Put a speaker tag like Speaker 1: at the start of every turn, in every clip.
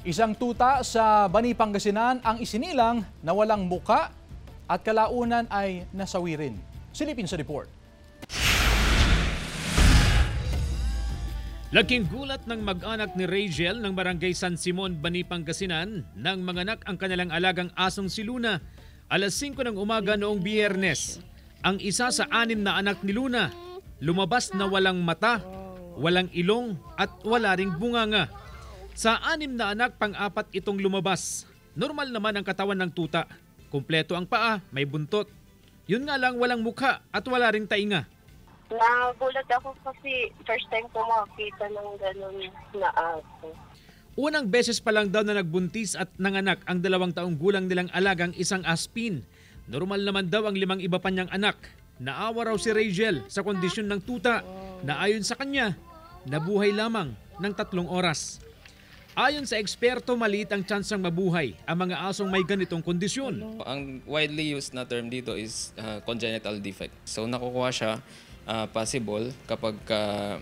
Speaker 1: Isang tuta sa Bani, Pangasinan ang isinilang na walang muka at kalaunan ay nasawi rin. Silipin sa report.
Speaker 2: Laking gulat ng mag-anak ni Rachel ng Barangay San Simon, Bani, Pangasinan nang manganak ang kanilang alagang asong si Luna alas 5 ng umaga noong Biyernes. Ang isa sa 6 na anak ni Luna lumabas na walang mata, walang ilong at wala ring bunganga. Sa 6 na anak, pang-4 itong lumabas. Normal naman ang katawan ng tuta. Kumpleto ang paa, may buntot. Yun nga lang, walang mukha at wala ring tainga.
Speaker 3: Nagulat ako kasi first time ko makakita ng gano'n na aso.
Speaker 2: Unang beses pa lang daw na nagbuntis at nanganak ang 2 taong gulang nilang alagang isang aspin. Normal naman daw ang 5 iba pa niyang anak. Naawa raw si Rachel sa kondisyon ng tuta na ayon sa kanya, nabuhay lamang ng 3 oras. Ayon sa eksperto, maliit ang tsansang mabuhay ang mga asong may ganitong kondisyon.
Speaker 4: Ang widely used na term dito is congenital defect. So nakukuha siya possible kapag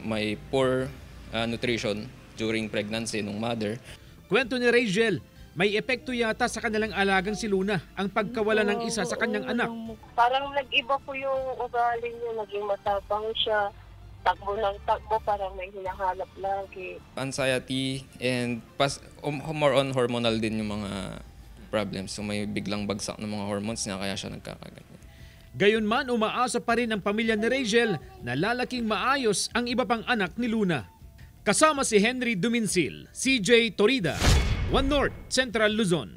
Speaker 4: may poor nutrition during pregnancy ng mother.
Speaker 2: Kwento ni Rachel, may epekto yata sa kanilang alagang si Luna ang pagkawala ng isa sa kanyang anak.
Speaker 3: Parang nag-iba po yung ugali niya, naging matapang siya. Takbo ng takbo, parang may hinahanap lagi.
Speaker 4: Anxiety and more on hormonal din yung mga problems. So may biglang bagsak ng mga hormones niya kaya siya nagkakaganyan.
Speaker 2: Gayunman, umaasa pa rin ang pamilya ni Rachel na lalaking maayos ang iba pang anak ni Luna. Kasama si Henry Duminsil, CJ Torida, One North, Central Luzon.